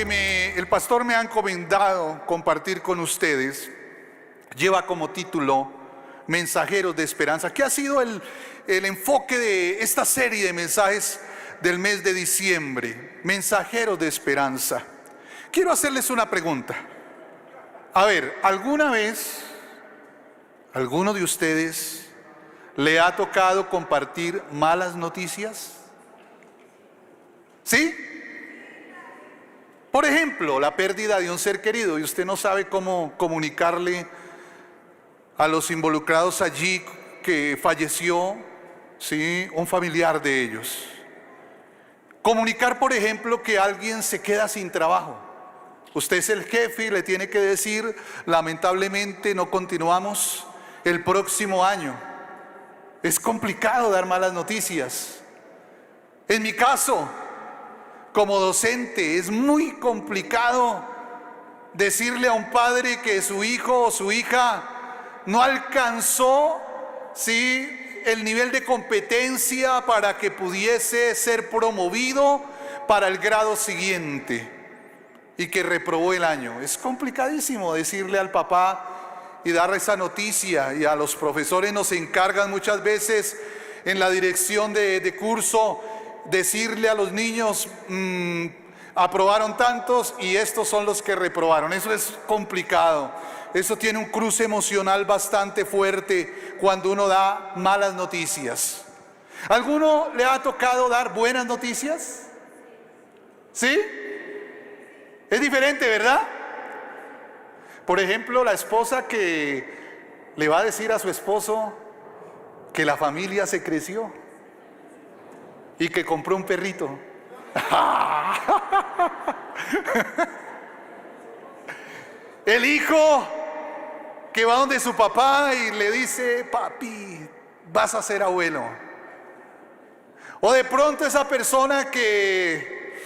que el pastor me ha encomendado compartir con ustedes lleva como título Mensajeros de Esperanza, que ha sido el enfoque de esta serie de mensajes del mes de diciembre. Mensajeros de Esperanza. Quiero hacerles una pregunta. A ver, ¿alguna vez alguno de ustedes le ha tocado compartir malas noticias? ¿Sí? Por ejemplo, la pérdida de un ser querido y usted no sabe cómo comunicarle a los involucrados allí que falleció, ¿sí?, un familiar de ellos. Comunicar, por ejemplo, que alguien se queda sin trabajo. Usted es el jefe y le tiene que decir: lamentablemente no continuamos el próximo año. Es complicado dar malas noticias. En mi caso, como docente, es muy complicado decirle a un padre que su hijo o su hija no alcanzó, ¿sí?, el nivel de competencia para que pudiese ser promovido para el grado siguiente y que reprobó el año. Es complicadísimo decirle al papá y darle esa noticia, y a los profesores nos encargan muchas veces en la dirección de curso decirle a los niños: aprobaron tantos y estos son los que reprobaron. Eso es complicado. Eso tiene un cruce emocional bastante fuerte cuando uno da malas noticias. ¿Alguno le ha tocado dar buenas noticias? ¿Sí? Es diferente, ¿verdad? Por ejemplo, la esposa que le va a decir a su esposo que la familia se creció y que compró un perrito. El hijo que va donde su papá y le dice: papi, vas a ser abuelo. O de pronto esa persona que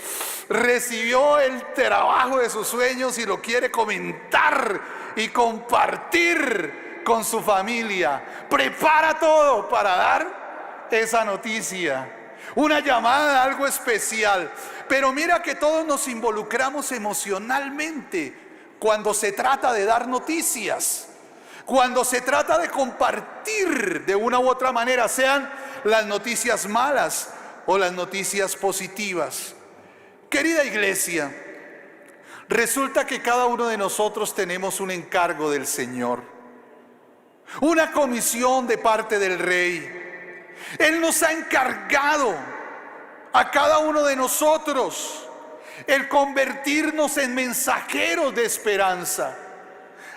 recibió el trabajo de sus sueños y lo quiere comentar y compartir con su familia. Prepara todo para dar esa noticia. Una llamada, algo especial. Pero mira que todos nos involucramos emocionalmente cuando se trata de dar noticias, cuando se trata de compartir de una u otra manera, sean las noticias malas o las noticias positivas. Querida iglesia, resulta que cada uno de nosotros tenemos un encargo del Señor, una comisión de parte del Rey. Él nos ha encargado a cada uno de nosotros el convertirnos en mensajeros de esperanza.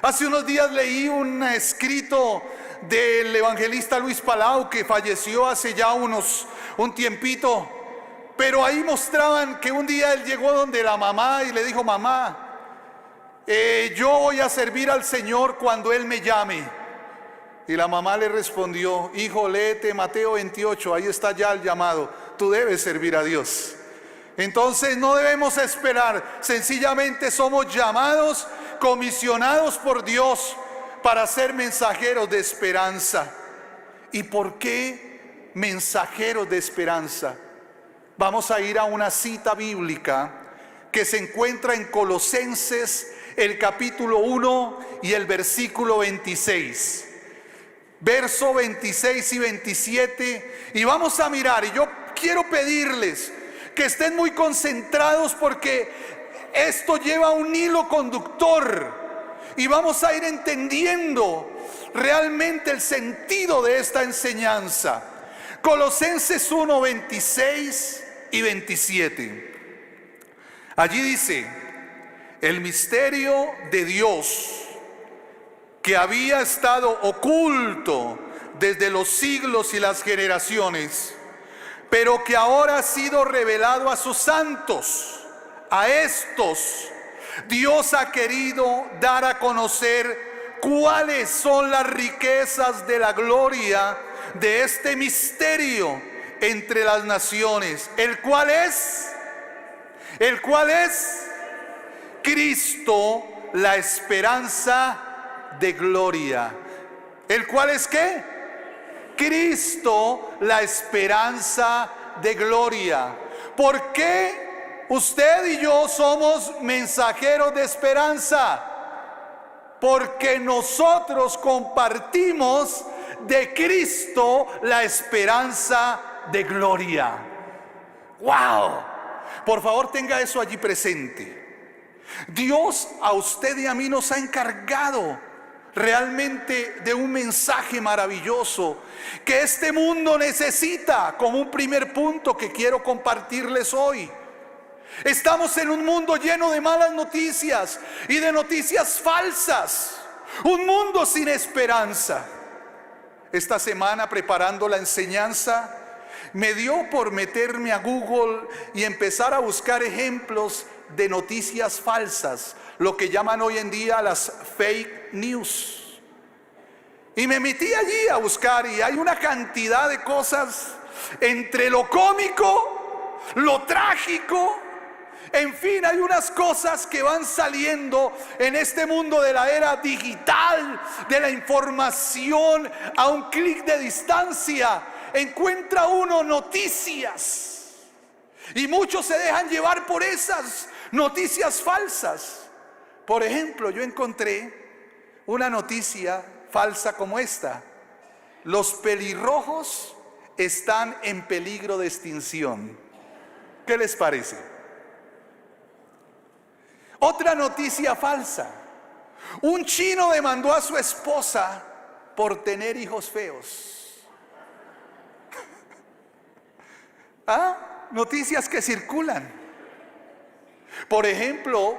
Hace unos días leí un escrito del evangelista Luis Palau, que falleció hace ya un tiempito, pero ahí mostraban que un día él llegó donde la mamá y le dijo: mamá, yo voy a servir al Señor cuando Él me llame. Y la mamá le respondió: hijo, léete Mateo 28, ahí está ya el llamado, tú debes servir a Dios. Entonces no debemos esperar, sencillamente somos llamados, comisionados por Dios para ser mensajeros de esperanza. ¿Y por qué mensajeros de esperanza? Vamos a ir a una cita bíblica que se encuentra en Colosenses, el capítulo 1 y el versículo 26. Verso 26 y 27, y vamos a mirar, y yo quiero pedirles que estén muy concentrados porque esto lleva un hilo conductor y vamos a ir entendiendo realmente el sentido de esta enseñanza. Colosenses 1, 26 y 27. Allí dice: el misterio de Dios, que había estado oculto desde los siglos y las generaciones, pero que ahora ha sido revelado a sus santos. A estos Dios ha querido dar a conocer cuáles son las riquezas de la gloria de este misterio entre las naciones, el cual es Cristo, la esperanza de gloria. ¿El cual es qué? Cristo, la esperanza de gloria. ¿Por qué usted y yo somos mensajeros de esperanza, porque nosotros compartimos de Cristo la esperanza de gloria. ¡Wow! Por favor, tenga eso allí presente. Dios a usted y a mí nos ha encargado realmente de un mensaje maravilloso que este mundo necesita, como un primer punto que quiero compartirles hoy. Estamos en un mundo lleno de malas noticias y de noticias falsas, un mundo sin esperanza. Esta semana, preparando la enseñanza, me dio por meterme a Google y empezar a buscar ejemplos de noticias falsas, lo que llaman hoy en día las fake news. Y me metí allí a buscar, y hay una cantidad de cosas, entre lo cómico, lo trágico. En fin, hay unas cosas que van saliendo en este mundo de la era digital, de la información a un clic de distancia. Encuentra uno noticias y muchos se dejan llevar por esas noticias falsas. Por ejemplo, yo encontré una noticia falsa como esta: los pelirrojos están en peligro de extinción. ¿Qué les parece? Otra noticia falsa: un chino demandó a su esposa por tener hijos feos. Noticias que circulan. Por ejemplo,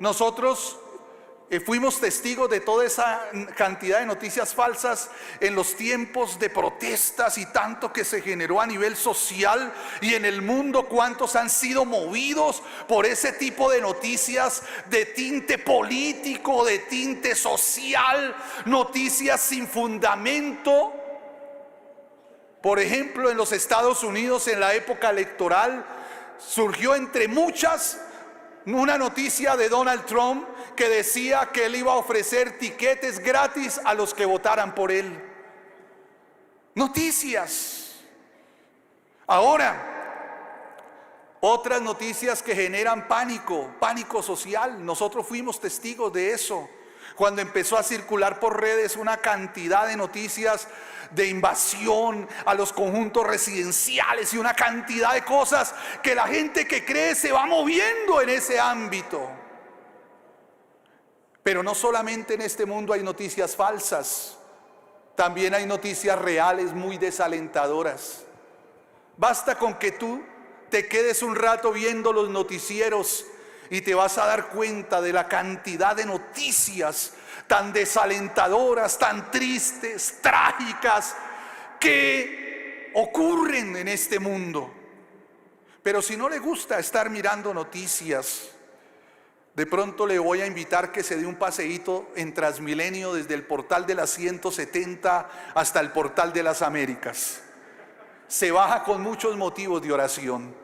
nosotros fuimos testigos de toda esa cantidad de noticias falsas en los tiempos de protestas y tanto que se generó a nivel social y en el mundo. Cuántos han sido movidos por ese tipo de noticias de tinte político, de tinte social, noticias sin fundamento. Por ejemplo, en los Estados Unidos, en la época electoral, surgió entre muchas una noticia de Donald Trump que decía que él iba a ofrecer tiquetes gratis a los que votaran por él. Noticias. Ahora, otras noticias que generan pánico social. Nosotros fuimos testigos de eso cuando empezó a circular por redes una cantidad de noticias de invasión a los conjuntos residenciales y una cantidad de cosas que la gente que cree se va moviendo en ese ámbito. Pero no solamente en este mundo hay noticias falsas, también hay noticias reales muy desalentadoras. Basta con que tú te quedes un rato viendo los noticieros y te vas a dar cuenta de la cantidad de noticias tan desalentadoras, tan tristes, trágicas, que ocurren en este mundo. Pero si no le gusta estar mirando noticias, de pronto le voy a invitar que se dé un paseíto en Transmilenio desde el portal de las 170 hasta el portal de las Américas. Se baja con muchos motivos de oración.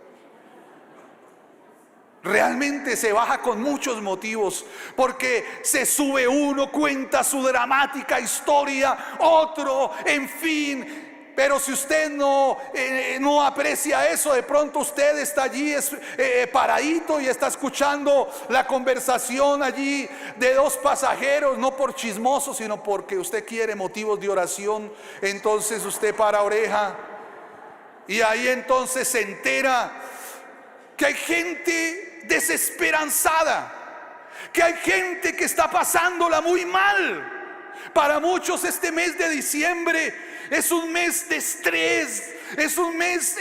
Realmente se baja con muchos motivos, porque se sube uno, cuenta su dramática historia, otro, en fin. Pero si usted no aprecia eso, de pronto usted está allí paradito y está escuchando la conversación allí de dos pasajeros, no por chismoso, sino porque usted quiere motivos de oración. Entonces usted para oreja y ahí entonces se entera que hay gente desesperanzada, que hay gente que está pasándola muy mal. Para muchos este mes de diciembre es un mes de estrés, es un mes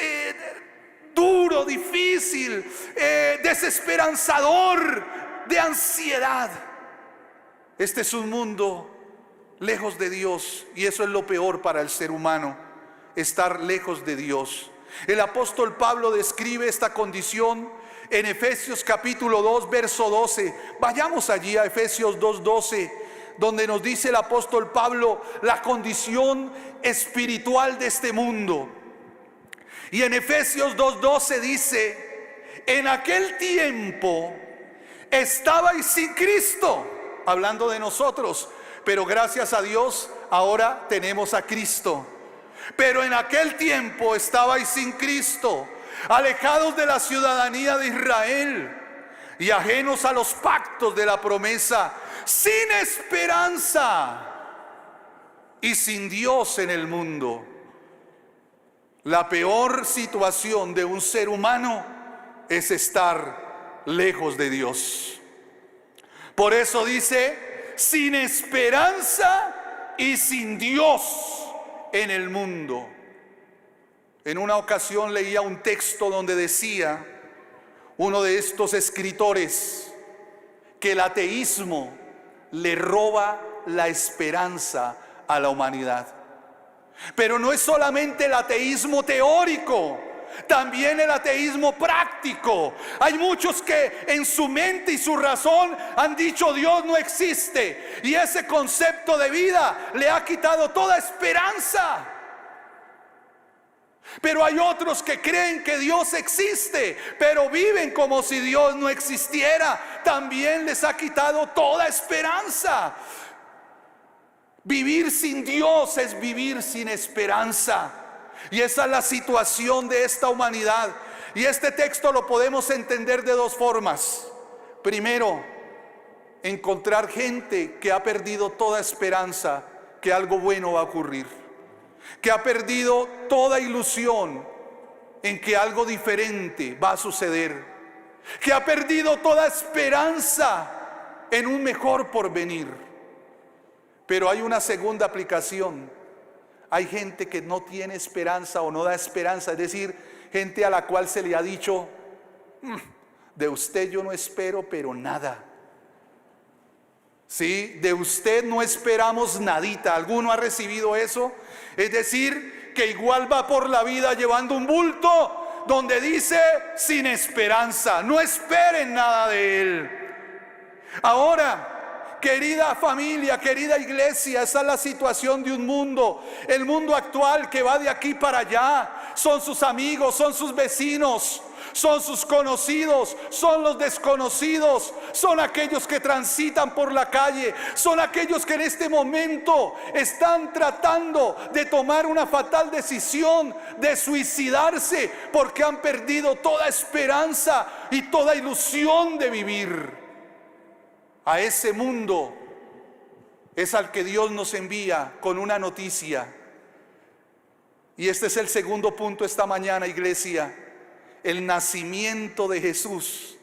duro, difícil, desesperanzador, de ansiedad. Este es un mundo lejos de Dios, y eso es lo peor para el ser humano, estar lejos de Dios. El apóstol Pablo describe esta condición en Efesios capítulo 2, verso 12. Vayamos allí a Efesios 2:12, donde nos dice el apóstol Pablo la condición espiritual de este mundo. Y en Efesios 2:12 dice: en aquel tiempo estabais sin Cristo, hablando de nosotros, pero gracias a Dios ahora tenemos a Cristo. Pero en aquel tiempo estabais sin Cristo, alejados de la ciudadanía de Israel y ajenos a los pactos de la promesa, sin esperanza y sin Dios en el mundo. La peor situación de un ser humano es estar lejos de Dios. Por eso dice, sin esperanza y sin Dios en el mundo. En una ocasión leía un texto donde decía uno de estos escritores que el ateísmo le roba la esperanza a la humanidad. Pero no es solamente el ateísmo teórico, también el ateísmo práctico. Hay muchos que en su mente y su razón han dicho Dios no existe, y ese concepto de vida le ha quitado toda esperanza. Pero hay otros que creen que Dios existe, pero viven como si Dios no existiera. También les ha quitado toda esperanza. Vivir sin Dios es vivir sin esperanza. Y esa es la situación de esta humanidad. Y este texto lo podemos entender de dos formas. Primero, encontrar gente que ha perdido toda esperanza que algo bueno va a ocurrir, que ha perdido toda ilusión en que algo diferente va a suceder, que ha perdido toda esperanza en un mejor porvenir. Pero hay una segunda aplicación. Hay gente que no tiene esperanza o no da esperanza, es decir, gente a la cual se le ha dicho, de usted yo no espero pero nada. Sí, de usted no esperamos nadita. ¿Alguno ha recibido eso? Es decir, que igual va por la vida llevando un bulto donde dice sin esperanza. No esperen nada de él. Ahora, querida familia, querida iglesia, esa es la situación de un mundo. El mundo actual que va de aquí para allá. Son sus amigos, son sus vecinos, son sus conocidos, son los desconocidos, son aquellos que transitan por la calle, son aquellos que en este momento están tratando de tomar una fatal decisión de suicidarse porque han perdido toda esperanza y toda ilusión de vivir. A ese mundo es al que Dios nos envía con una noticia. Y este es el segundo punto esta mañana, iglesia. El nacimiento de Jesús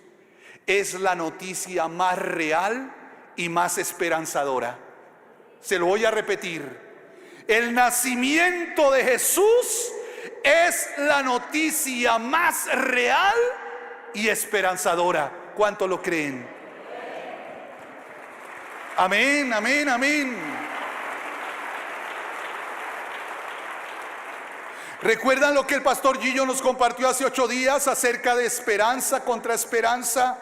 es la noticia más real y más esperanzadora. Se lo voy a repetir. El nacimiento de Jesús es la noticia más real y esperanzadora. ¿Cuánto lo creen? Amén, amén, amén. ¿Recuerdan lo que el pastor Gillo nos compartió hace 8 días acerca de esperanza contra esperanza?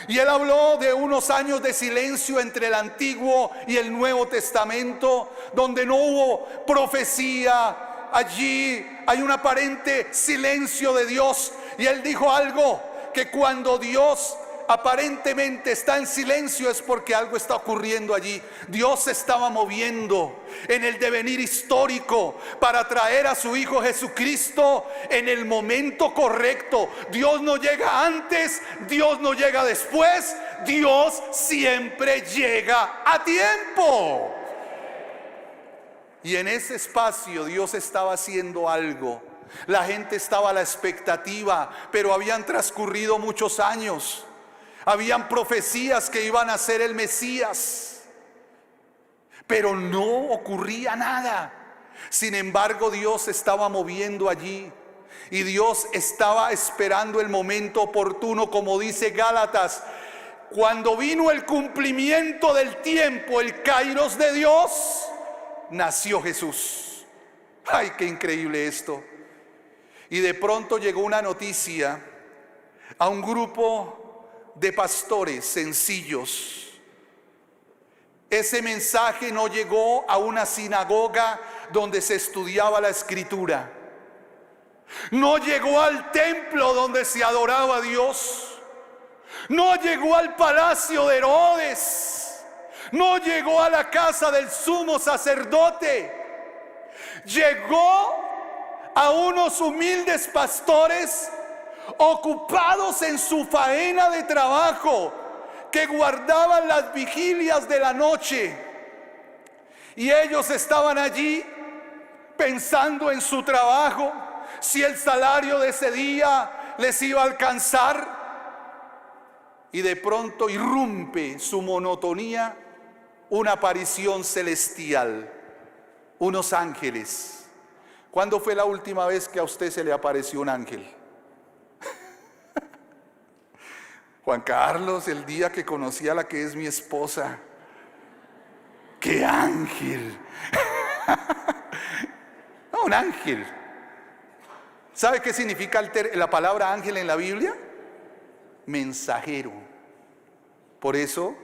Y él habló de unos años de silencio entre el Antiguo y el Nuevo Testamento, donde no hubo profecía. Allí hay un aparente silencio de Dios. Y él dijo algo, que cuando Dios aparentemente está en silencio es porque algo está ocurriendo allí. Dios se estaba moviendo en el devenir histórico para traer a su Hijo Jesucristo en el momento correcto. Dios no llega antes, Dios no llega después, Dios siempre llega a tiempo. Y en ese espacio Dios estaba haciendo algo. La gente estaba a la expectativa, pero habían transcurrido muchos años. Habían profecías que iban a ser el Mesías, pero no ocurría nada. Sin embargo, Dios estaba moviendo allí y Dios estaba esperando el momento oportuno, como dice Gálatas. Cuando vino el cumplimiento del tiempo, el kairos de Dios, nació Jesús. Ay, qué increíble esto. Y de pronto llegó una noticia a un grupo de pastores sencillos. Ese mensaje no llegó a una sinagoga donde se estudiaba la escritura. No llegó al templo donde se adoraba a Dios. No llegó al palacio de Herodes. No llegó a la casa del sumo sacerdote. Llegó a unos humildes pastores ocupados en su faena de trabajo, que guardaban las vigilias de la noche. Y ellos estaban allí pensando en su trabajo, si el salario de ese día les iba a alcanzar. Y de pronto irrumpe su monotonía una aparición celestial, unos ángeles. ¿Cuándo fue la última vez que a usted se le apareció un ángel? Juan Carlos, el día que conocí a la que es mi esposa. ¡Qué ángel! No, un ángel. ¿Sabe qué significa la palabra ángel en la Biblia? Mensajero. Por eso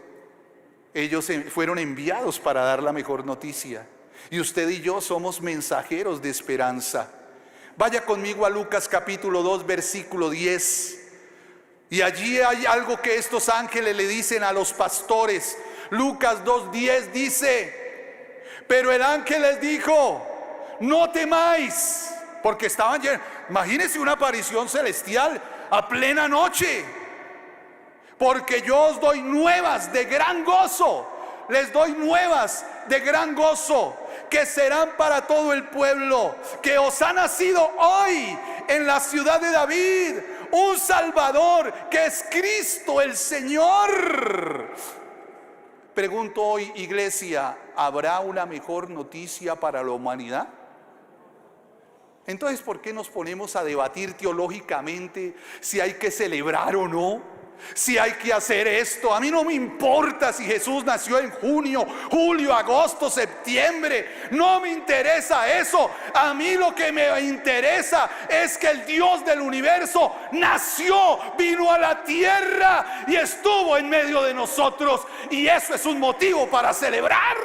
ellos fueron enviados para dar la mejor noticia. Y usted y yo somos mensajeros de esperanza. Vaya conmigo a Lucas capítulo 2, versículo 10. Y allí hay algo que estos ángeles le dicen a los pastores. Lucas 2:10 dice: pero el ángel les dijo: no temáis, porque estaban llenos. Imagínense una aparición celestial a plena noche. Porque yo os doy nuevas de gran gozo. Les doy nuevas de gran gozo, que serán para todo el pueblo, que os ha nacido hoy en la ciudad de David un Salvador, que es Cristo el Señor. Pregunto hoy, iglesia, ¿habrá una mejor noticia para la humanidad? Entonces, ¿por qué nos ponemos a debatir teológicamente si hay que celebrar o no? Si hay que hacer esto. A mí no me importa si Jesús nació en junio, julio, agosto, septiembre. No me interesa eso. A mí lo que me interesa es que el Dios del universo nació, vino a la tierra y estuvo en medio de nosotros. Y eso es un motivo para celebrar.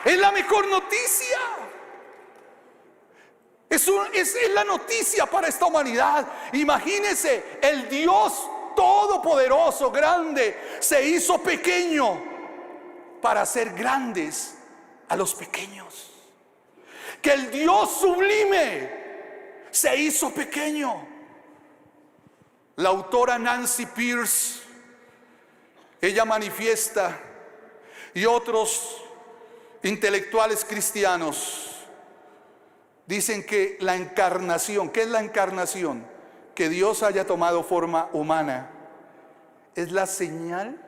Es la mejor noticia. Es la noticia para esta humanidad. Imagínense, el Dios todopoderoso, grande, se hizo pequeño para hacer grandes a los pequeños. Que el Dios sublime se hizo pequeño. La autora Nancy Pierce, ella manifiesta, y otros intelectuales cristianos dicen que la encarnación, ¿qué es la encarnación? Que Dios haya tomado forma humana, es la señal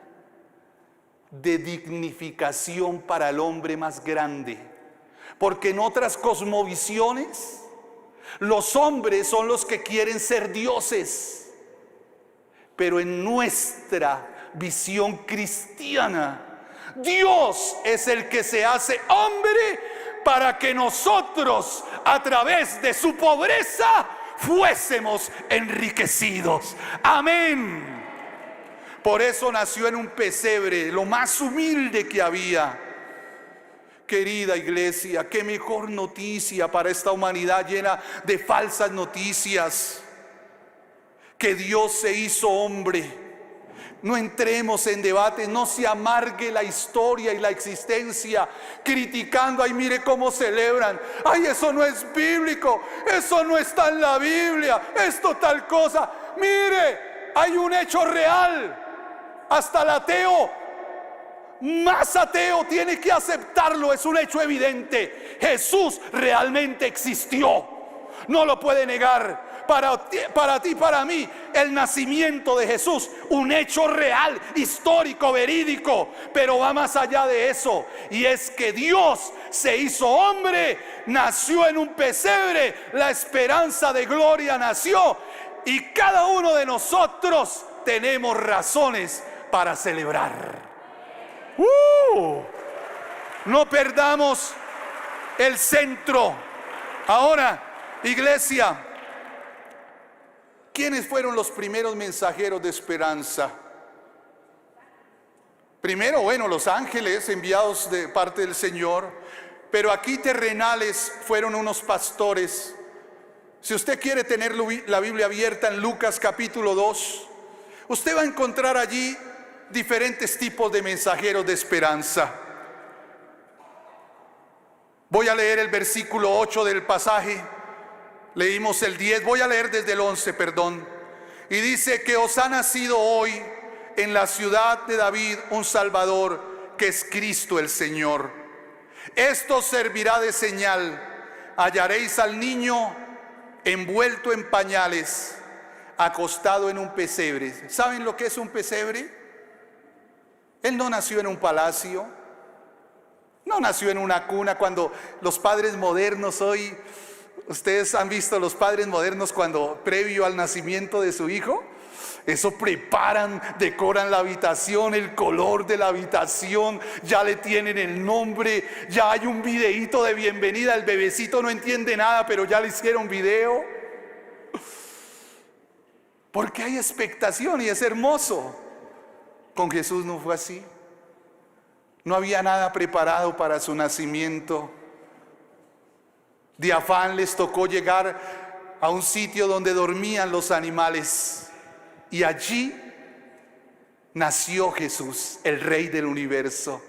de dignificación para el hombre más grande. Porque en otras cosmovisiones, los hombres son los que quieren ser dioses. Pero en nuestra visión cristiana, Dios es el que se hace hombre para que nosotros, a través de su pobreza, fuésemos enriquecidos. Amén. Por eso nació en un pesebre, lo más humilde que había. Querida iglesia, qué mejor noticia para esta humanidad llena de falsas noticias. Que Dios se hizo hombre. No entremos en debate, no se amargue la historia y la existencia criticando. Ay, mire cómo celebran. Ay, eso no es bíblico, eso no está en la Biblia, esto tal cosa. Mire, hay un hecho real. Hasta el ateo más ateo tiene que aceptarlo, es un hecho evidente. Jesús realmente existió, no lo puede negar. Para ti, para mí, el nacimiento de Jesús, un hecho real, histórico, verídico, pero va más allá de eso. Y es que Dios se hizo hombre, nació en un pesebre, la esperanza de gloria nació, y cada uno de nosotros tenemos razones para celebrar. No perdamos el centro. Ahora, iglesia, ¿quiénes fueron los primeros mensajeros de esperanza? Primero, bueno, los ángeles enviados de parte del Señor, pero aquí terrenales fueron unos pastores. Si usted quiere tener la Biblia abierta en Lucas capítulo 2, usted va a encontrar allí diferentes tipos de mensajeros de esperanza. Voy a leer el versículo 8 del pasaje. Leímos el 10, voy a leer desde el 11, perdón. Y dice que os ha nacido hoy en la ciudad de David un Salvador, que es Cristo el Señor. Esto servirá de señal: hallaréis al niño envuelto en pañales, acostado en un pesebre. ¿Saben lo que es un pesebre? Él no nació en un palacio, no nació en una cuna. Cuando los padres modernos hoy, ustedes han visto los padres modernos cuando previo al nacimiento de su hijo, eso preparan, decoran la habitación, el color de la habitación, ya le tienen el nombre, ya hay un videíto de bienvenida. El bebecito no entiende nada, pero ya le hicieron video, porque hay expectación y es hermoso. Con Jesús no fue así. No había nada preparado para su nacimiento. De afán les tocó llegar a un sitio donde dormían los animales, y allí nació Jesús, el Rey del universo.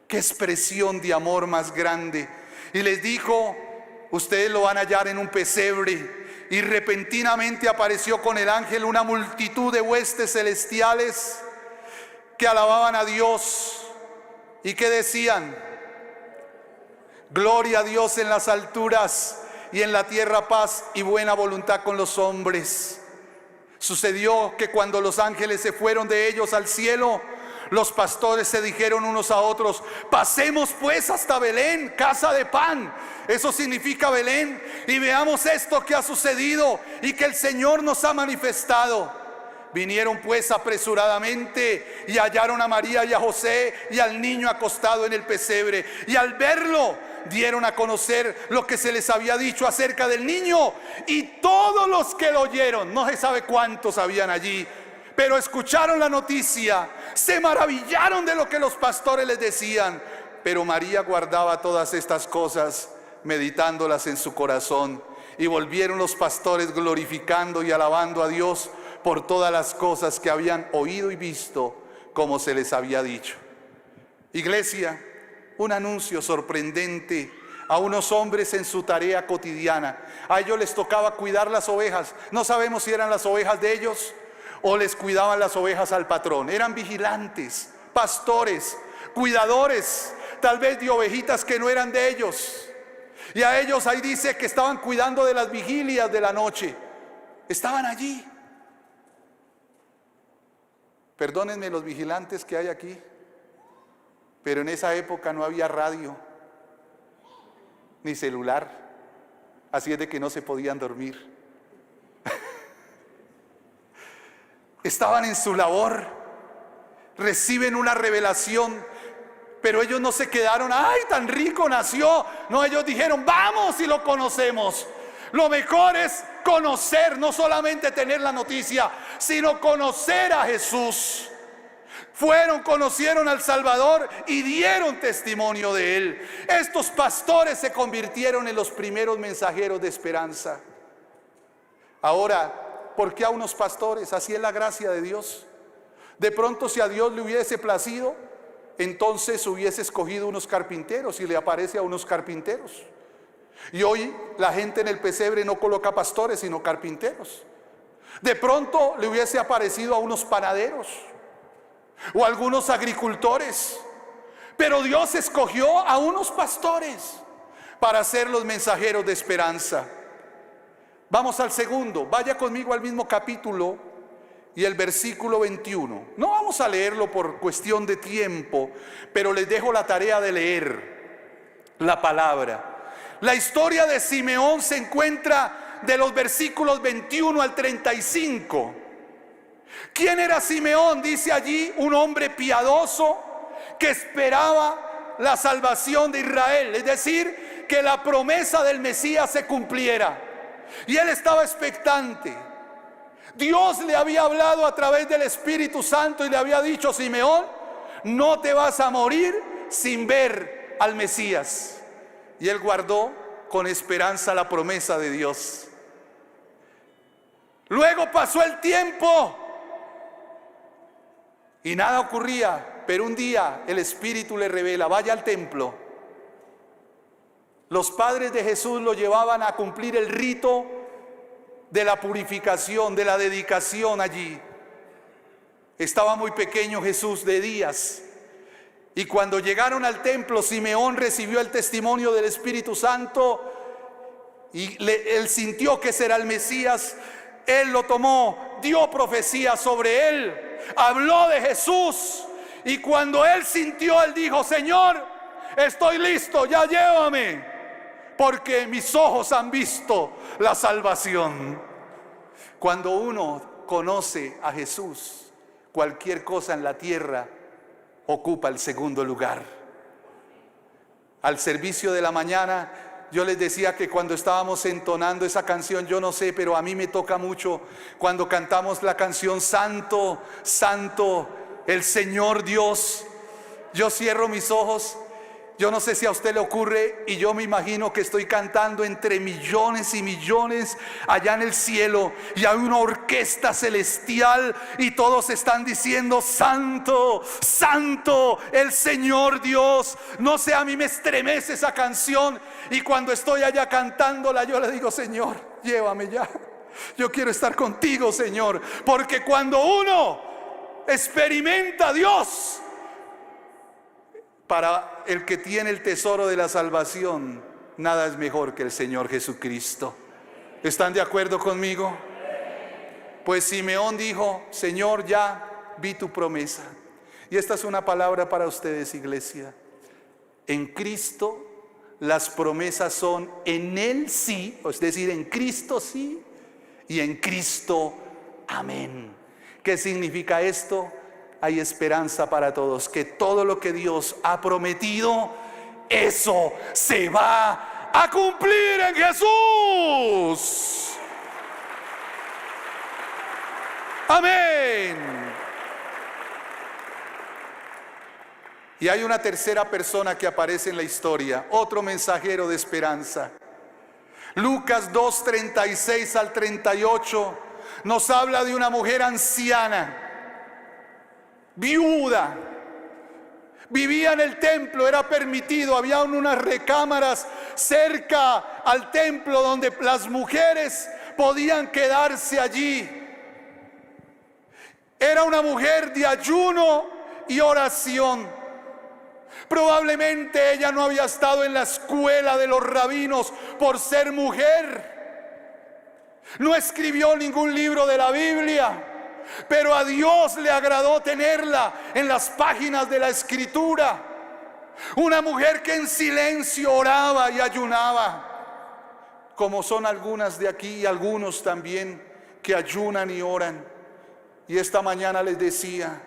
Qué expresión de amor más grande. Y les dijo: ustedes lo van a hallar en un pesebre. Y repentinamente apareció con el ángel una multitud de huestes celestiales que alababan a Dios y que decían: gloria a Dios en las alturas, y en la tierra paz y buena voluntad con los hombres. Sucedió que cuando los ángeles se fueron de ellos al cielo, los pastores se dijeron unos a otros: pasemos pues hasta Belén, casa de pan. Eso significa Belén, y veamos esto que ha sucedido y que el Señor nos ha manifestado. Vinieron pues apresuradamente y hallaron a María y a José y al niño acostado en el pesebre, y al verlo dieron a conocer lo que se les había dicho acerca del niño. Y todos los que lo oyeron, no se sabe cuántos habían allí, pero escucharon la noticia, se maravillaron de lo que los pastores les decían. Pero María guardaba todas estas cosas, meditándolas en su corazón. Y volvieron los pastores glorificando y alabando a Dios por todas las cosas que habían oído y visto, como se les había dicho. Iglesia, un anuncio sorprendente a unos hombres en su tarea cotidiana. A ellos les tocaba cuidar las ovejas. No sabemos si eran las ovejas de ellos o les cuidaban las ovejas al patrón. Eran vigilantes, pastores, cuidadores, tal vez de ovejitas que no eran de ellos. Y a ellos ahí dice que estaban cuidando de las vigilias de la noche. Estaban allí. Perdónenme los vigilantes que hay aquí, pero en esa época no había radio ni celular, así es de que no se podían dormir. Estaban en su labor, reciben una revelación, pero ellos no se quedaron: ¡ay, tan rico nació! No, ellos dijeron: vamos y lo conocemos. Lo mejor es conocer, no solamente tener la noticia, sino conocer a Jesús. Fueron, conocieron al Salvador y dieron testimonio de Él. Estos pastores se convirtieron en los primeros mensajeros de esperanza. Ahora, ¿por qué a unos pastores? Así es la gracia de Dios. De pronto, si a Dios le hubiese placido, entonces hubiese escogido unos carpinteros, y le aparece a unos carpinteros. Y hoy la gente en el pesebre no coloca pastores, sino carpinteros. De pronto le hubiese aparecido a unos panaderos o a algunos agricultores, pero Dios escogió a unos pastores para ser los mensajeros de esperanza. Vamos al segundo, vaya conmigo al mismo capítulo y el versículo 21. No vamos a leerlo por cuestión de tiempo, pero les dejo la tarea de leer la palabra. La historia de Simeón se encuentra de los versículos 21 al 35. ¿Quién era Simeón? Dice allí: un hombre piadoso que esperaba la salvación de Israel, es decir, que la promesa del Mesías se cumpliera. Y él estaba expectante. Dios le había hablado a través del Espíritu Santo y le había dicho: Simeón, no te vas a morir sin ver al Mesías. Y él guardó con esperanza la promesa de Dios. Luego pasó el tiempo y nada ocurría, pero un día el Espíritu le revela: vaya al templo Los padres de Jesús lo llevaban a cumplir el rito de la purificación, de la dedicación allí. Estaba muy pequeño Jesús de días. Y cuando llegaron al templo, Simeón recibió el testimonio del Espíritu Santo y él sintió que ese era el Mesías. Él lo tomó, dio profecía sobre él, habló de Jesús. Y cuando él sintió, él dijo: Señor, estoy listo, ya llévame, porque mis ojos han visto la salvación. Cuando uno conoce a Jesús, cualquier cosa en la tierra ocupa el segundo lugar. Al servicio de la mañana, yo les decía que cuando estábamos entonando esa canción, yo no sé, pero a mí me toca mucho cuando cantamos la canción Santo, Santo, el Señor Dios. Yo cierro mis ojos. Yo no sé si a usted le ocurre, y yo me imagino que estoy cantando entre millones y millones allá en el cielo, y hay una orquesta celestial y todos están diciendo: Santo, Santo, el Señor Dios. No sé, a mí me estremece esa canción, y cuando estoy allá cantándola, yo le digo: Señor, llévame ya. Yo quiero estar contigo, Señor, porque cuando uno experimenta a Dios, para el que tiene el tesoro de la salvación, nada es mejor que el Señor Jesucristo. ¿Están de acuerdo conmigo? Pues Simeón dijo: Señor, ya vi tu promesa. Y esta es una palabra para ustedes, iglesia. En Cristo las promesas son en Él sí, es decir, en Cristo sí y en Cristo amén. ¿Qué significa esto? Hay esperanza para todos, que todo lo que Dios ha prometido, eso se va a cumplir en Jesús. Amén. Y hay una tercera persona que aparece en la historia, otro mensajero de esperanza. Lucas 2, 36 al 38 nos habla de una mujer anciana, viuda, vivía en el templo, era permitido, había unas recámaras cerca al templo donde las mujeres podían quedarse allí. Era una mujer de ayuno y oración. Probablemente ella no había estado en la escuela de los rabinos por ser mujer. No escribió ningún libro de la Biblia, pero a Dios le agradó tenerla en las páginas de la Escritura. Una mujer que en silencio oraba y ayunaba, como son algunas de aquí y algunos también que ayunan y oran. Y esta mañana les decía: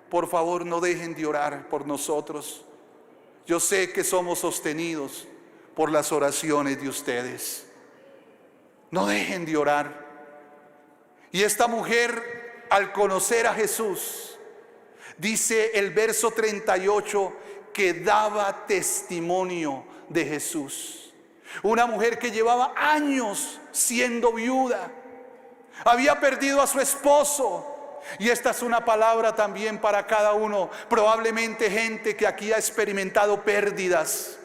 por favor, no dejen de orar por nosotros. Yo sé que somos sostenidos por las oraciones de ustedes. No dejen de orar. Y esta mujer, al conocer a Jesús, dice el verso 38 que daba testimonio de Jesús. Una mujer que llevaba años siendo viuda, había perdido a su esposo. Y esta es una palabra también para cada uno, probablemente gente que aquí ha experimentado pérdidas.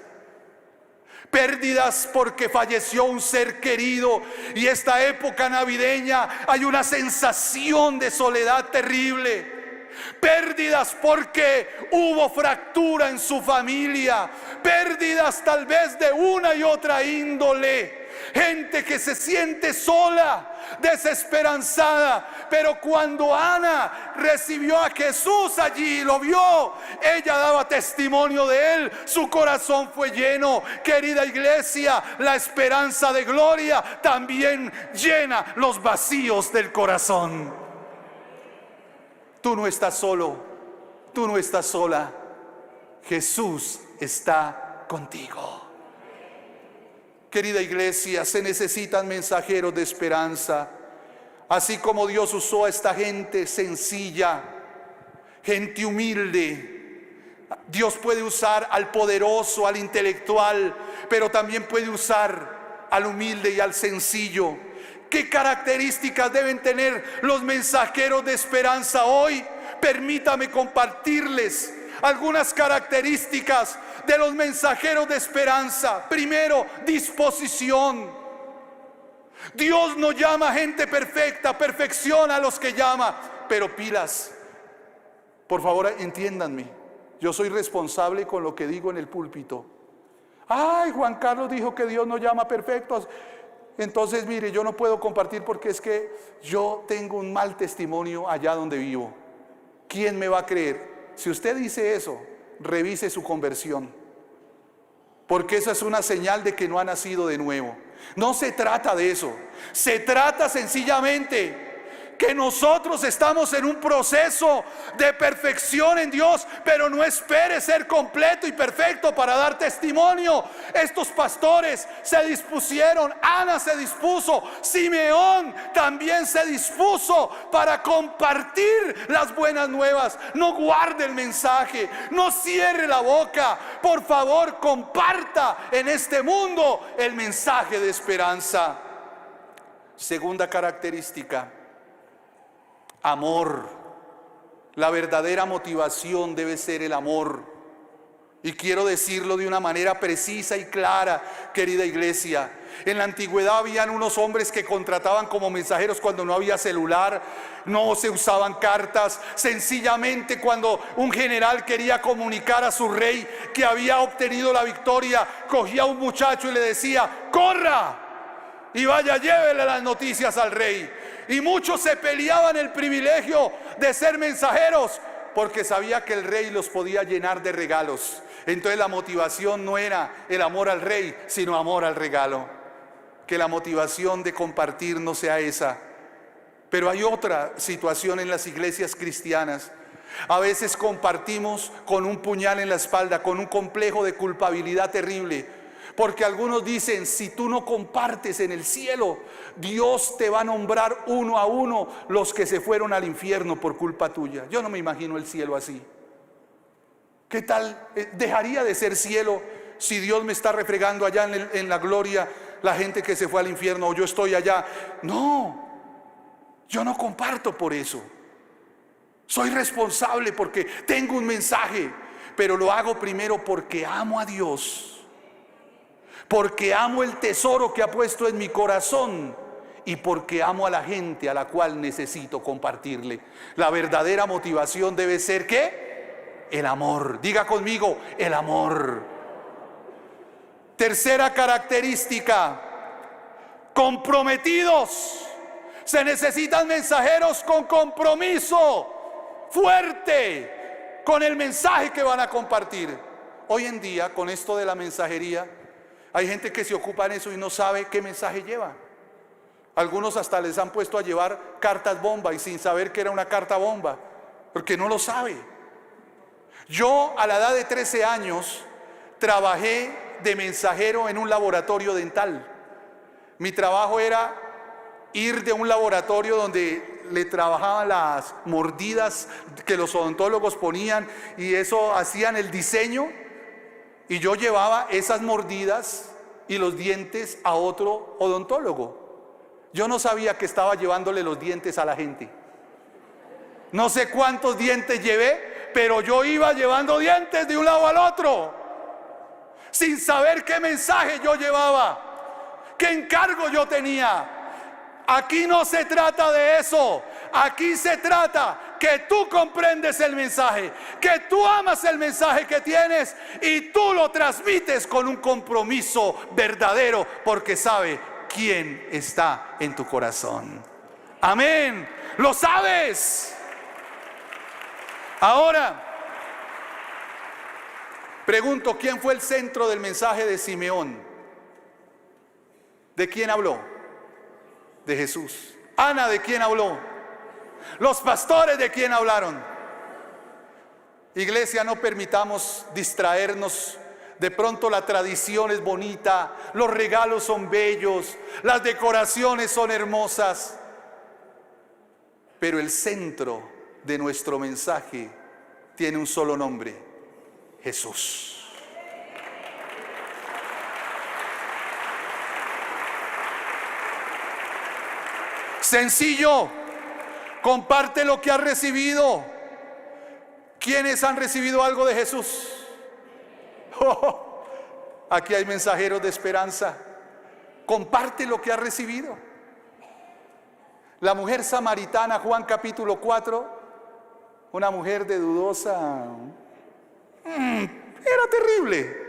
Pérdidas porque falleció un ser querido, y esta época navideña hay una sensación de soledad terrible. Pérdidas porque hubo fractura en su familia. Pérdidas tal vez de una y otra índole. Gente que se siente sola, desesperanzada. Pero cuando Ana recibió a Jesús allí y lo vio, ella daba testimonio de él. Su corazón fue lleno. Querida iglesia, la esperanza de gloria también llena los vacíos del corazón. Tú no estás solo, tú no estás sola. Jesús está contigo. Querida iglesia, se necesitan mensajeros de esperanza. Así como Dios usó a esta gente sencilla, gente humilde, Dios puede usar al poderoso, al intelectual, pero también puede usar al humilde y al sencillo. ¿Qué características deben tener los mensajeros de esperanza hoy? Permítame compartirles algunas características de los mensajeros de esperanza. Primero, disposición. Dios no llama a gente perfecta, perfecciona a los que llama, pero pilas. Por favor, entiéndanme, yo soy responsable con lo que digo en el púlpito. Ay, Juan Carlos dijo que Dios no llama perfectos. Entonces, mire, yo no puedo compartir porque es que yo tengo un mal testimonio allá donde vivo. ¿Quién me va a creer? Si usted dice eso, revise su conversión, porque eso es una señal de que no ha nacido de nuevo. No se trata de eso, se trata sencillamente que nosotros estamos en un proceso de perfección en Dios, pero no espere ser completo y perfecto para dar testimonio. Estos pastores se dispusieron, Ana se dispuso, Simeón también se dispuso para compartir las buenas nuevas. No guarde el mensaje, no cierre la boca, por favor comparta en este mundo el mensaje de esperanza. Segunda característica: amor. La verdadera motivación debe ser el amor. Y quiero decirlo de una manera precisa y clara, querida iglesia. En la antigüedad habían unos hombres que contrataban como mensajeros cuando no había celular, no se usaban cartas. Sencillamente, cuando un general quería comunicar a su rey que había obtenido la victoria, cogía a un muchacho y le decía: corra y vaya, llévele las noticias al rey. Y muchos se peleaban el privilegio de ser mensajeros porque sabía que el rey los podía llenar de regalos. Entonces la motivación no era el amor al rey, sino amor al regalo. Que la motivación de compartir no sea esa. Pero hay otra situación en las iglesias cristianas. A veces compartimos con un puñal en la espalda, con un complejo de culpabilidad terrible. Porque algunos dicen: si tú no compartes en el cielo, Dios te va a nombrar uno a uno los que se fueron al infierno por culpa tuya. Yo no me imagino el cielo así. ¿Qué tal? ¿Dejaría de ser cielo si Dios me está refregando allá en la gloria la gente que se fue al infierno, o yo estoy allá? No, yo no comparto por eso. Soy responsable porque tengo un mensaje, pero lo hago primero porque amo a Dios, porque amo el tesoro que ha puesto en mi corazón y porque amo a la gente a la cual necesito compartirle. La verdadera motivación debe ser ¿qué? El amor. Diga conmigo: el amor. Tercera característica: comprometidos. Se necesitan mensajeros con compromiso fuerte con el mensaje que van a compartir. Hoy en día, con esto de la mensajería, hay gente que se ocupa en eso y no sabe qué mensaje lleva. Algunos hasta les han puesto a llevar cartas bomba y sin saber que era una carta bomba, porque no lo sabe. Yo a la edad de 13 años trabajé de mensajero en un laboratorio dental. Mi trabajo era ir de un laboratorio donde le trabajaban las mordidas que los odontólogos ponían, y eso hacían el diseño. Y yo llevaba esas mordidas y los dientes a otro odontólogo. Yo no sabía que estaba llevándole los dientes a la gente. No sé cuántos dientes llevé, pero yo iba llevando dientes de un lado al otro, sin saber qué mensaje yo llevaba, qué encargo yo tenía. Aquí no se trata de eso. Aquí se trata que tú comprendes el mensaje, que tú amas el mensaje que tienes y tú lo transmites con un compromiso verdadero, porque sabe quién está en tu corazón. Amén. ¿Lo sabes? Ahora pregunto: ¿quién fue el centro del mensaje de Simeón? ¿De quién habló? De Jesús. Ana, ¿de quién habló? Los pastores, ¿de quién hablaron? Iglesia, no permitamos distraernos. De pronto la tradición es bonita, los regalos son bellos, las decoraciones son hermosas, pero el centro de nuestro mensaje tiene un solo nombre: Jesús. Sencillo. Comparte lo que has recibido. ¿Quiénes han recibido algo de Jesús? Oh, aquí hay mensajeros de esperanza. Comparte lo que has recibido. La mujer samaritana, Juan capítulo 4, una mujer de dudosa, era terrible.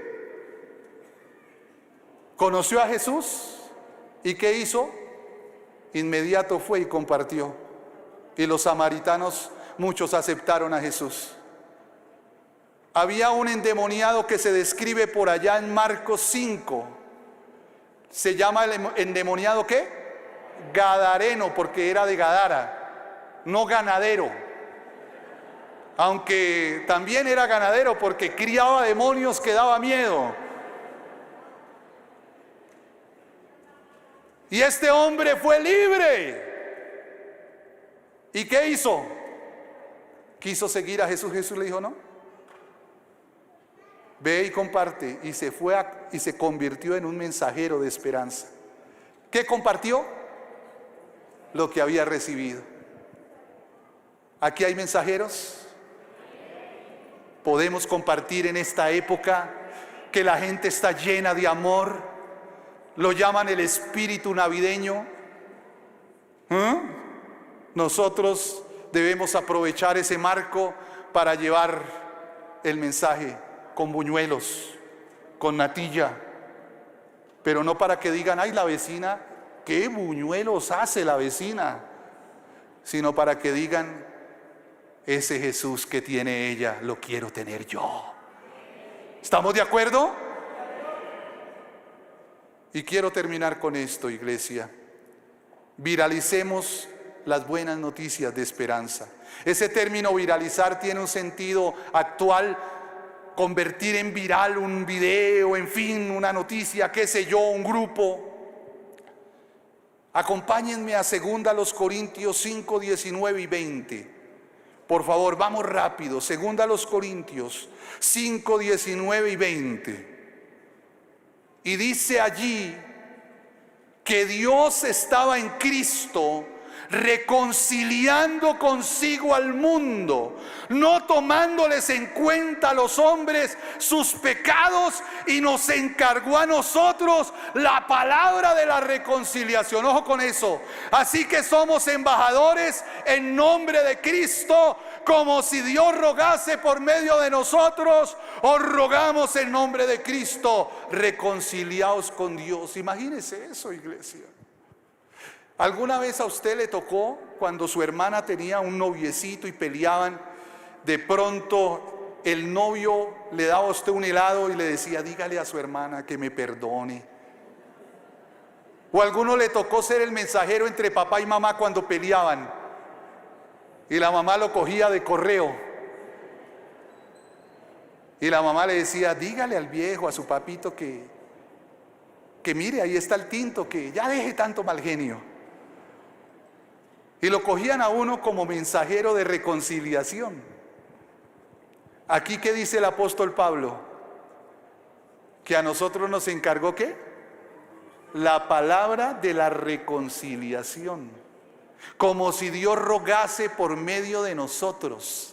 Conoció a Jesús y ¿qué hizo? Inmediato fue y compartió. Y los samaritanos, muchos aceptaron a Jesús. Había un endemoniado que se describe por allá en Marcos 5. Se llama el endemoniado ¿qué? Gadareno, porque era de Gadara, no ganadero. Aunque también era ganadero porque criaba demonios que daba miedo. Y este hombre fue libre. ¿Y qué hizo? Quiso seguir a Jesús. Jesús le dijo no. Ve y comparte. Y se fue y se convirtió en un mensajero de esperanza. ¿Qué compartió? Lo que había recibido. Aquí hay mensajeros. Podemos compartir en esta época que la gente está llena de amor. Lo llaman el espíritu navideño. Nosotros debemos aprovechar ese marco para llevar el mensaje con buñuelos, con natilla, pero no para que digan, ay, la vecina, qué buñuelos hace la vecina, sino para que digan, ese Jesús que tiene ella, lo quiero tener yo. ¿Estamos de acuerdo? Y quiero terminar con esto, iglesia. Viralicemos las buenas noticias de esperanza. Ese término viralizar tiene un sentido actual, convertir en viral un video, en fin, una noticia, qué sé yo, un grupo. Acompáñenme a 2 Corintios 5, 19 y 20. Por favor, vamos rápido. 2 Corintios 5, 19 y 20. Y dice allí que Dios estaba en Cristo reconciliando consigo al mundo, no tomándoles en cuenta a los hombres sus pecados, y nos encargó a nosotros la palabra de la reconciliación. Ojo con eso. Así que somos embajadores en nombre de Cristo, como si Dios rogase por medio de nosotros. Os rogamos en nombre de Cristo, reconciliaos con Dios. Imagínese eso, iglesia. ¿Alguna vez a usted le tocó, cuando su hermana tenía un noviecito y peleaban, de pronto el novio le daba a usted un helado y le decía, dígale a su hermana que me perdone? ¿O a alguno le tocó ser el mensajero entre papá y mamá cuando peleaban y la mamá lo cogía de correo? Y la mamá le decía, dígale al viejo, a su papito que mire, ahí está el tinto, que ya deje tanto mal genio. Y lo cogían a uno como mensajero de reconciliación. Aquí, ¿qué dice el apóstol Pablo? Que a nosotros nos encargó ¿qué? La palabra de la reconciliación. Como si Dios rogase por medio de nosotros.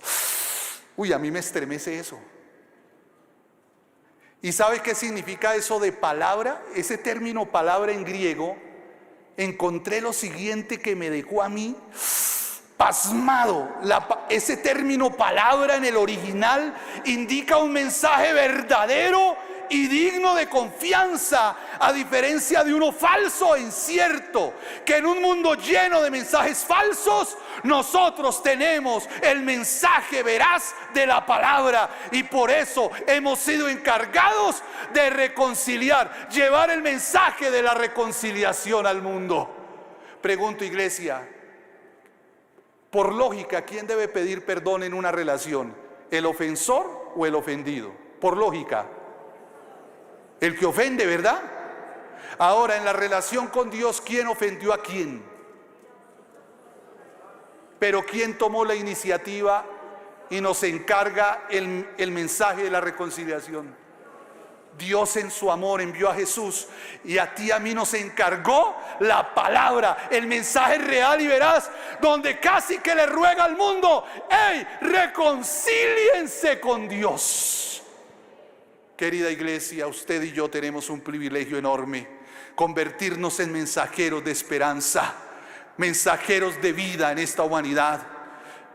Uy, a mí me estremece eso. ¿Y sabe qué significa eso de palabra? Ese término palabra en griego, encontré lo siguiente que me dejó a mí pasmado. Ese término palabra en el original indica un mensaje verdadero y digno de confianza, a diferencia de uno falso e incierto, que en un mundo lleno de mensajes falsos, nosotros tenemos el mensaje veraz de la palabra, y por eso hemos sido encargados de reconciliar, llevar el mensaje de la reconciliación al mundo. Pregunto, iglesia, por lógica, ¿quién debe pedir perdón en una relación? ¿El ofensor o el ofendido? Por lógica, el que ofende, ¿verdad? Ahora, en la relación con Dios, ¿quién ofendió a quién? Pero ¿quién tomó la iniciativa y nos encarga el mensaje de la reconciliación? Dios en su amor envió a Jesús, y a ti y a mí nos encargó la palabra, el mensaje real y veraz, donde casi que le ruega al mundo: ¡hey, reconcíliense con Dios! Querida iglesia, usted y yo tenemos un privilegio enorme: convertirnos en mensajeros de esperanza, mensajeros de vida en esta humanidad.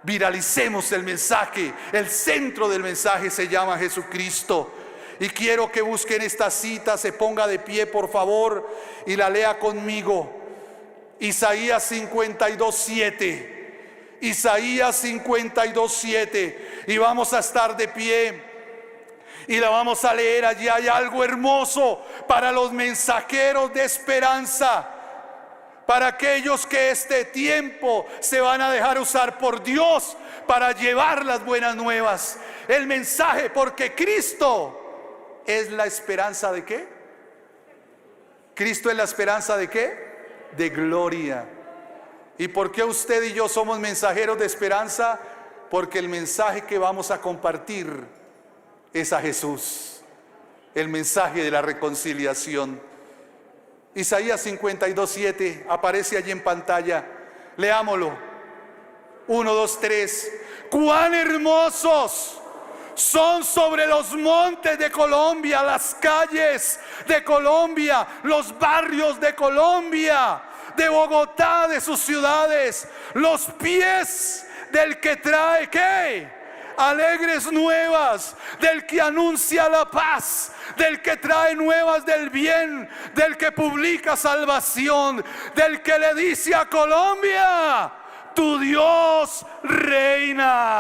Viralicemos el mensaje. El centro del mensaje se llama Jesucristo. Y quiero que busquen esta cita, se ponga de pie por favor y la lea conmigo. Isaías 52:7. Isaías 52:7. Y vamos a estar de pie y la vamos a leer. Allí hay algo hermoso para los mensajeros de esperanza, para aquellos que este tiempo se van a dejar usar por Dios para llevar las buenas nuevas, el mensaje, porque Cristo es la esperanza ¿de qué? Cristo es la esperanza ¿de qué? De gloria. ¿Y por qué usted y yo somos mensajeros de esperanza? Porque el mensaje que vamos a compartir es a Jesús, el mensaje de la reconciliación. Isaías 52:7 aparece allí en pantalla. Leámoslo. 1, 2, 3. Cuán hermosos son sobre los montes de Colombia las calles de Colombia, los barrios de Colombia, de Bogotá, de sus ciudades, los pies del que trae ¿qué? Alegres nuevas, del que anuncia la paz, del que trae nuevas del bien, del que publica salvación, del que le dice a Colombia: tu Dios reina.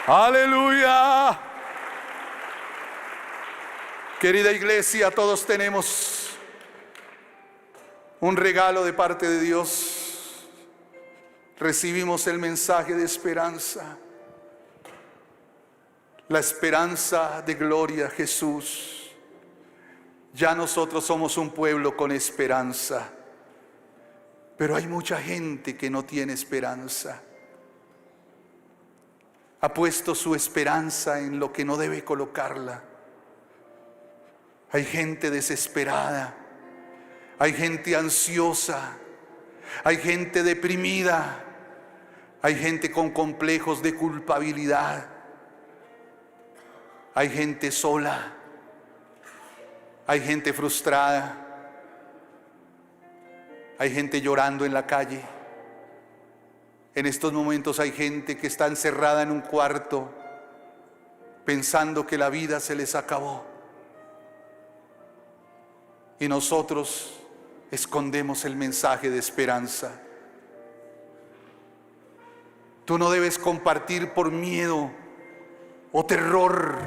Aleluya. Querida iglesia, todos tenemos un regalo de parte de Dios. Recibimos el mensaje de esperanza, la esperanza de gloria, Jesús. Ya nosotros somos un pueblo con esperanza, pero hay mucha gente que no tiene esperanza. Ha puesto su esperanza en lo que no debe colocarla. Hay gente desesperada, hay gente ansiosa, hay gente deprimida, hay gente con complejos de culpabilidad, hay gente sola, hay gente frustrada, hay gente llorando en la calle. En estos momentos hay gente que está encerrada en un cuarto pensando que la vida se les acabó. Y nosotros escondemos el mensaje de esperanza. Tú no debes compartir por miedo o terror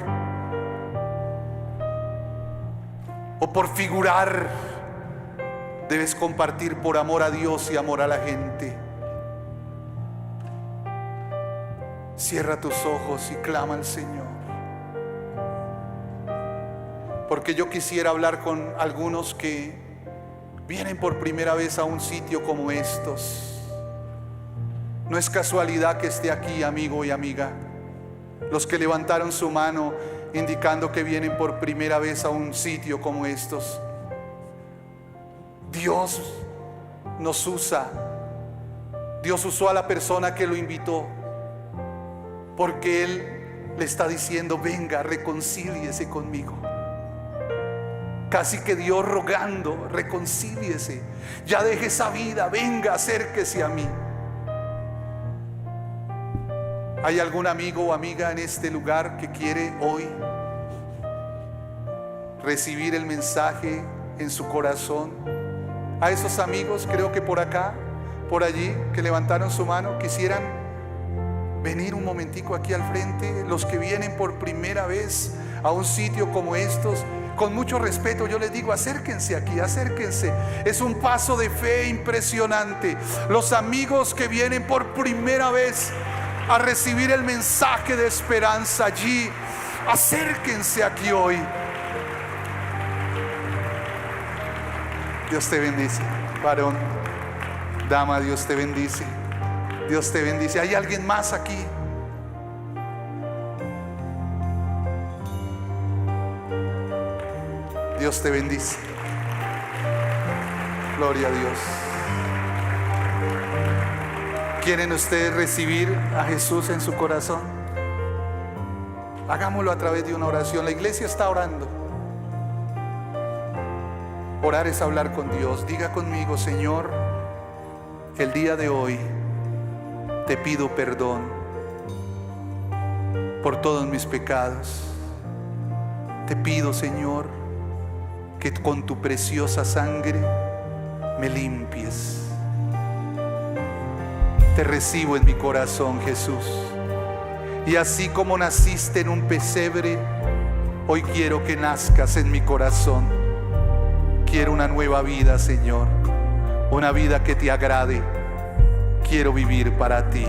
o por figurar. Debes compartir por amor a Dios y amor a la gente. Cierra tus ojos y clama al Señor. Porque yo quisiera hablar con algunos que vienen por primera vez a un sitio como estos. No es casualidad que esté aquí, amigo y amiga. Los que levantaron su mano indicando que vienen por primera vez a un sitio como estos. Dios nos usa. Dios usó a la persona que lo invitó, porque Él le está diciendo: venga, reconcíliese conmigo. Casi que Dios rogando: reconcíliese, ya deje esa vida, venga, acérquese a mí. ¿Hay algún amigo o amiga en este lugar que quiere hoy recibir el mensaje en su corazón? A esos amigos, creo que por acá, por allí, que levantaron su mano, quisieran venir un momentico aquí al frente. Los que vienen por primera vez a un sitio como estos, con mucho respeto yo les digo: acérquense aquí, acérquense. Es un paso de fe impresionante. Los amigos que vienen por primera vez a recibir el mensaje de esperanza allí, acérquense aquí hoy. Dios te bendice, varón, dama, Dios te bendice. Dios te bendice. ¿Hay alguien más aquí? Dios te bendice. Gloria a Dios. ¿Quieren ustedes recibir a Jesús en su corazón? Hagámoslo a través de una oración. La iglesia está orando. Orar es hablar con Dios. Diga conmigo: Señor, el día de hoy te pido perdón por todos mis pecados. Te pido, Señor, que con tu preciosa sangre me limpies. Te recibo en mi corazón, Jesús. Y así como naciste en un pesebre, hoy quiero que nazcas en mi corazón. Quiero una nueva vida, Señor, una vida que te agrade. Quiero vivir para ti.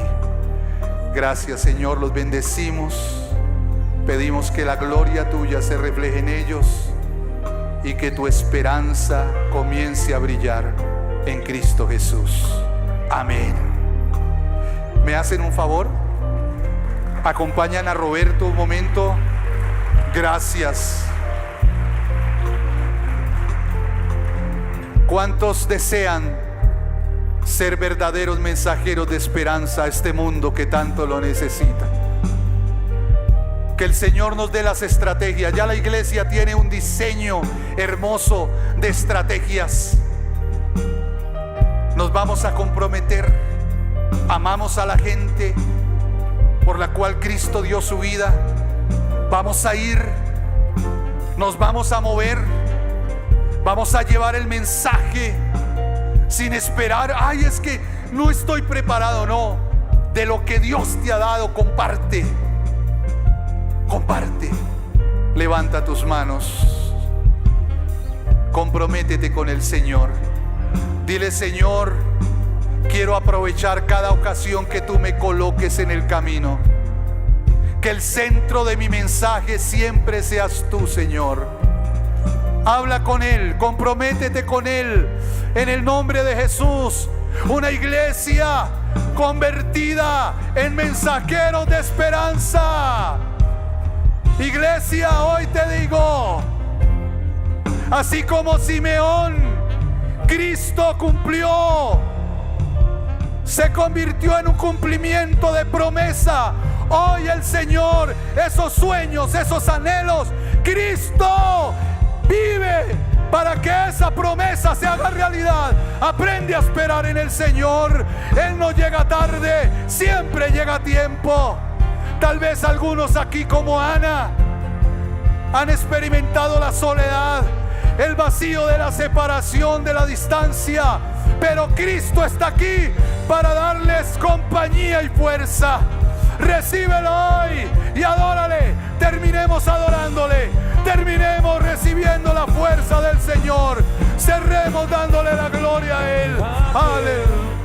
Gracias, Señor, los bendecimos. Pedimos que la gloria tuya se refleje en ellos y que tu esperanza comience a brillar en Cristo Jesús. Amén. ¿Me hacen un favor? Acompañan a Roberto un momento. Gracias. ¿Cuántos desean ser verdaderos mensajeros de esperanza a este mundo que tanto lo necesita? Que el Señor nos dé las estrategias. Ya la iglesia tiene un diseño hermoso de estrategias. Nos vamos a comprometer. Amamos a la gente por la cual Cristo dio su vida. Vamos a ir, nos vamos a mover, vamos a llevar el mensaje sin esperar: ay, es que no estoy preparado. No, de lo que Dios te ha dado, comparte. Comparte. Levanta tus manos. Comprométete con el Señor. Dile: Señor, quiero aprovechar cada ocasión que tú me coloques en el camino. Que el centro de mi mensaje siempre seas tú, Señor. Habla con Él, comprométete con Él. En el nombre de Jesús, una iglesia convertida en mensajeros de esperanza. Iglesia, hoy te digo, así como Simeón, Cristo cumplió, se convirtió en un cumplimiento de promesa. Hoy el Señor, esos sueños, esos anhelos, Cristo vive para que esa promesa se haga realidad. Aprende a esperar en el Señor. Él no llega tarde, siempre llega a tiempo. Tal vez algunos aquí, como Ana, han experimentado la soledad, el vacío de la separación, de la distancia, pero Cristo está aquí para darles compañía y fuerza. Recíbelo hoy y adórale. Terminemos adorándole, terminemos recibiendo la fuerza del Señor, cerremos dándole la gloria a Él. Aleluya.